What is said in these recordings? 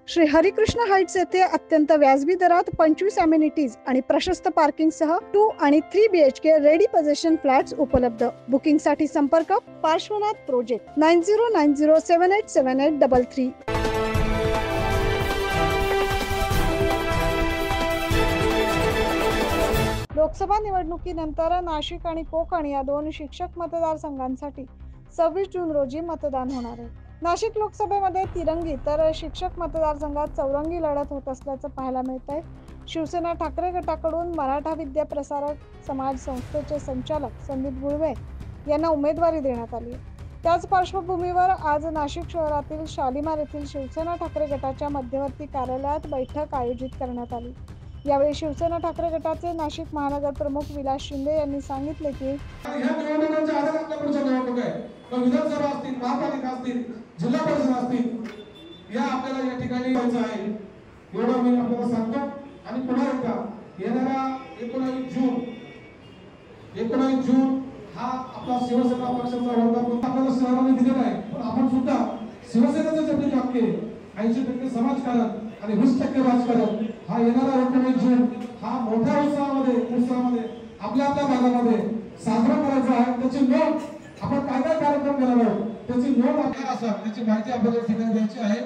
Shri Harikrishna Heights येथे अत्यंत व्याजबी दरात 25 अमेनिटीज आणि प्रशस्त पार्किंग सह 2 आणि 3 BHK रेडी पोझिशन फ्लॅट्स उपलब्ध। बुकिंग साठी संपर्क पार्श्वनाथ प्रोजेक्ट 9090787833। लोकसभा निवडणुकीनंतर नाशिक आणि कोकण या दोन शिक्षक मतदारसंघांसाठी 26 जून रोजी मतदान होणार आहे। नाशिक लोकसभेमध्ये तिरंगी तर शिक्षक मतदारसंघात चौरंगी लढत होत असल्याचं पाहायला मिळत आहे। शिवसेना ठाकरे गटाकडून मराठा विद्या प्रसारक समाज संस्थेचे संचालक संदीप गुळवे यांना उमेदवारी देण्यात आली आहे। त्याच पार्श्वभूमीवर आज नाशिक शहरातील शालिमार येथील शिवसेना ठाकरे गटाच्या मध्यवर्ती कार्यालयात बैठक आयोजित करण्यात आली। यावेळी शिवसेना ठाकरे गटाचे नाशिक महानगर प्रमुख विलास शिंदे यांनी सांगितले की विधानसभा असतील, महापालिका असतील, जिल्हा परिषद असतील, या आपल्याला या ठिकाणी व्हायचं आहे एवढं मी आपल्याला सांगतो। आणि पुन्हा एकदा येणारा 19 जून हा आपला शिवसेना पक्षाचा वर्धापन आपल्याला शहराने दिलेला आहे, पण आपण सुद्धा शिवसेनेचं जे वाक्य 80% समाजकारण आणि 20% राजकारण हा येणारा 19 जून हा मोठ्या उत्साहामध्ये आपल्या भागामध्ये साजरा करायचा आहे। त्याची नोंद आपण काय कार्यक्रम करणार आहोत त्याची नोंद आपल्याला असा त्याची माहिती आपल्याला ठिकाणी द्यायची आहे।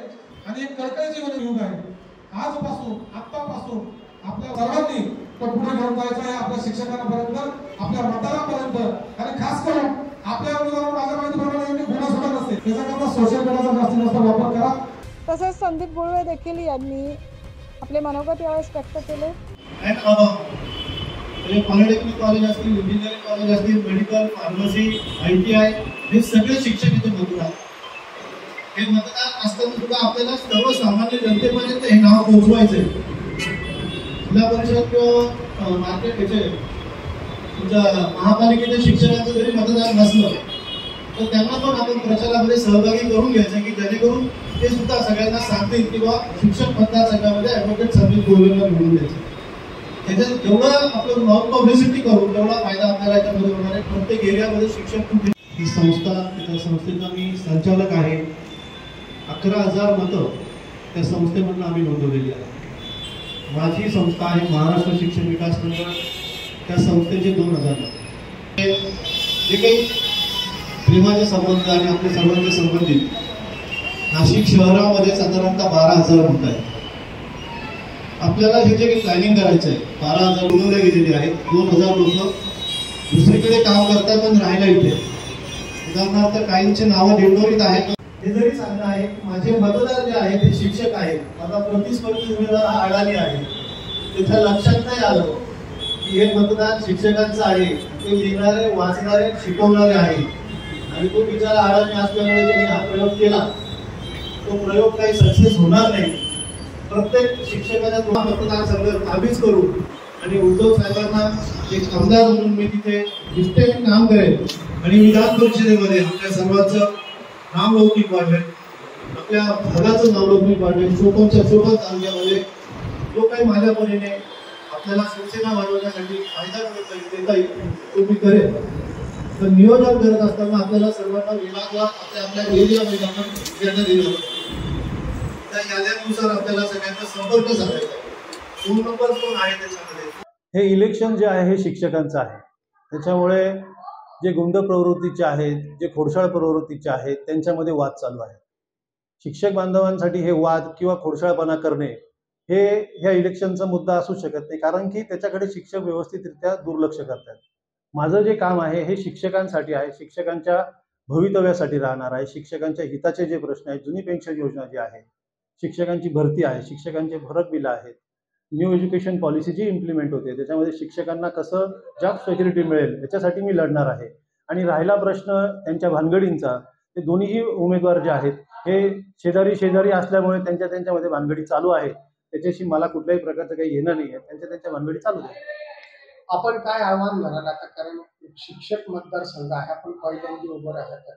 आणि एक कळकळीची युग आहे, आतापासून आपल्या सर्वांनी तो पुढे घेऊन जायचा आहे, आपल्या शिक्षकांपर्यंत, आपल्या मतदारांपर्यंत। आणि खास करून आपल्या माझ्या माहितीप्रमाणे गुन्हा नसते त्याच्याकरता सोशल मीडियाचा जास्तीत जास्त वापर करा। तसेच संदीप गुळवे देखील यांनी आपले मनोगत यावेळेस व्यक्त केले। पॉलिटेक्निक कॉलेज असतील, इंजिनिअरिंग कॉलेज असतील, मेडिकल, फार्मसी, ITI हे सगळे शिक्षक इथे मतदार हे मतदार असताना सुद्धा आपल्याला सर्वसामान्य जनतेपर्यंत हे नाव पोहोचवायचे। जिल्हा परिषद किंवा मार्केट याचे महापालिकेच्या शिक्षकांचं जरी मतदार नसलं तर त्यांना पण आपण प्रचारामध्ये सहभागी करून घ्यायचं की जेणेकरून ते सुद्धा सगळ्यांना सांगतील किंवा शिक्षक मतदारसंघामध्ये ॲडव्होकेट संदीप गुळवेंना निवडून द्यायचं। त्याच्यात जेवढं आपण माउथ पब्लिसिटी करू तेवढा फायदा आपल्याला याच्यामध्ये होणार आहे। प्रत्येक एरियामध्ये शिक्षक कुठे ही संस्था, त्या संस्थेचा मी संचालक आहे। 11,000 मतं त्या संस्थेमधून आम्ही नोंदवलेली आहे। माझी संस्था आहे महाराष्ट्र शिक्षण विकास मंडळ, त्या संस्थेचे 2,000 मतं। जे काही प्रेमाचे संबंध आणि आपले सर्वांचे संबंधित नाशिक शहरामध्ये साधारणतः 12,000 मतं आहेत। आपल्याला हे जे काही प्लॅनिंग करायचं आहे 12,000 नोंदवले गेलेले आहेत। 2,000 लोक दुसरीकडे काम करतात पण राहायला इथे, उदाहरणार्थ काहींची नावं दिंडोरीत आहेत। हे जरी सांगणं आहे की माझे मतदार जे आहेत ते शिक्षक आहेत, माझा प्रतिस्पर्धी उमेदवार हा अडाणी आहे, त्याच्या लक्षात नाही आलं की हे मतदान शिक्षकांचं आहे, ते लिहिणारे, वाचणारे, शिकवणारे आहे। आणि तो बिचारा अडाणी असल्यामुळे त्यांनी हा प्रयोग केला, तो प्रयोग काही सक्सेस होणार नाही। प्रत्येक शिक्षकांना मतदारसंघ काबीज करू आणि उद्धव साहेबांना एक आमदार म्हणून मी तिथे निष्ठेने काम करेन आणि विधान परिषदेमध्ये आपल्या सर्वांचं नाम लौकिक वाढवेल, आपल्या भागाचं नाव लौकिक वाढवेल। छोट्या तालुक्यामध्ये जो काही माझ्या परीने आपल्याला शिवसेना वाढवण्यासाठी फायदा देता येईल तो मी करेन। तर नियोजन करत असताना आपल्याला सर्वांना विभागात आपल्या एरियामध्ये आपण याद्या दिलं, त्या याद्यानुसार आपल्याला सगळ्यांचा संपर्क साधायचा। फोन नंबर कोण आहे त्याच्यामध्ये। हे इलेक्शन जे आहे हे शिक्षकांचं आहे, त्याच्यामुळे जे गुंड प्रवृत्तीचे आहेत, जे खोडसाळ प्रवृत्तीचे आहेत त्यांच्यामध्ये वाद चालू आहे। शिक्षक बांधवांसाठी हे वाद किंवा खोडसाळपणा करणे हे ह्या इलेक्शनचा मुद्दा असू शकत नाही, कारण की त्याच्याकडे शिक्षक व्यवस्थितरित्या दुर्लक्ष करतात। माझं जे काम आहे हे शिक्षकांसाठी आहे, शिक्षकांच्या भवितव्यासाठी राहणार आहे। शिक्षकांच्या हिताचे जे प्रश्न आहेत, जुनी पेन्शन योजना जी आहे, शिक्षकांची भरती आहे, शिक्षकांचे फरक बिल आहेत, न्यू एज्युकेशन पॉलिसी जी इम्प्लिमेंट होते त्याच्यामध्ये शिक्षकांना कसं जॉब सिक्युरिटी मिळेल याच्यासाठी मी लढणार आहे। आणि राहिला प्रश्न त्यांच्या भानगडींचा, ते दोन्हीही उमेदवार जे आहेत हे शेजारी असल्यामुळे त्यांच्यामध्ये भानगडी चालू आहे, त्याच्याशी मला कुठल्याही प्रकारचं काही येणं नाही आहे, त्यांच्या भानगडी चालू आहे। आपण काय आव्हान म्हणाल आता, कारण शिक्षक मतदारसंघ आहे, आपण पहिल्यांदा उभं राहत।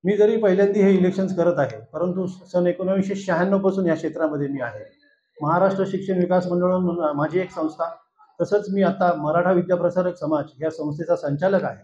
मी जरी पहिल्यांदा हे इलेक्शन्स करत आहे, परंतु सन 1996 पासून या क्षेत्रामध्ये मी आहे। महाराष्ट्र शिक्षण विकास मंडळ म्हणून माझी एक संस्था, तसंच मी आता मराठा विद्या प्रसारक समाज या संस्थेचा संचालक आहे।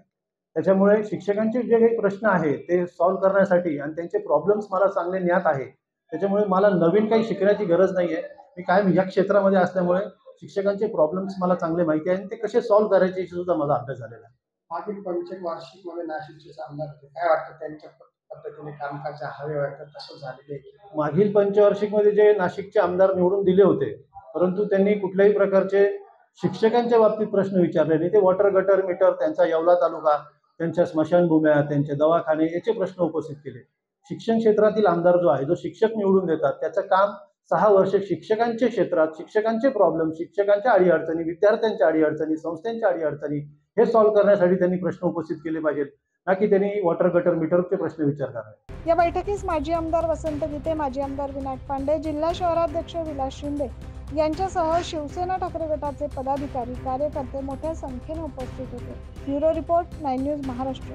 त्याच्यामुळे शिक्षकांचे जे काही प्रश्न आहेत ते सॉल्व्ह करण्यासाठी आणि त्यांचे प्रॉब्लेम्स मला चांगले ज्ञात आहे, त्याच्यामुळे मला नवीन काही शिकण्याची गरज नाही आहे. मी कायम या क्षेत्रामध्ये असल्यामुळे शिक्षकांचे प्रॉब्लेम्स मला चांगले माहिती आहे आणि ते कसे सॉल्व्ह करायचे याची सुद्धा माझा अभ्यास झालेला आहे. मागील पंचवार्षिक मध्ये नाशिकचे आमदार होते, काय वाटतं त्यांच्या पद्धतीने कामकाज हवे वाटतं तसं झालेलं आहे? मागील पंचवार्षिकमध्ये जे नाशिकचे आमदार निवडून दिले होते, परंतु त्यांनी कुठल्याही प्रकारचे शिक्षकांच्या बाबतीत प्रश्न विचारले नाही. ते वॉटर गटर मीटर, त्यांचा येवला तालुका, त्यांच्या स्मशानभूम्या, त्यांचे दवाखाने याचे प्रश्न उपस्थित केले. शिक्षण क्षेत्रातील आमदार जो आहे, जो शिक्षक निवडून देतात, त्याचं काम 6 वर्ष शिक्षकांच्या क्षेत्रात शिक्षकांचे प्रॉब्लेम, शिक्षकांच्या अडीअडचणी, विद्यार्थ्यांच्या अडीअडचणी, संस्थांच्या अडीअडचणी हे सॉल्व्ह करण्यासाठी त्यांनी प्रश्न उपस्थित केले पाहिजेत, ना की त्यांनी वॉटर गटर मीटरचे प्रश्न विचार करावे. या बैठकीस माजी आमदार वसंत गीते, माजी आमदार विनायक पांडे, जिल्हा शहराध्यक्ष विलास शिंदे यांच्यासह शिवसेना ठाकरे गटाचे पदाधिकारी, कार्यकर्ते मोठ्या संख्येने उपस्थित होते. Bureau report, 9 news Maharashtra.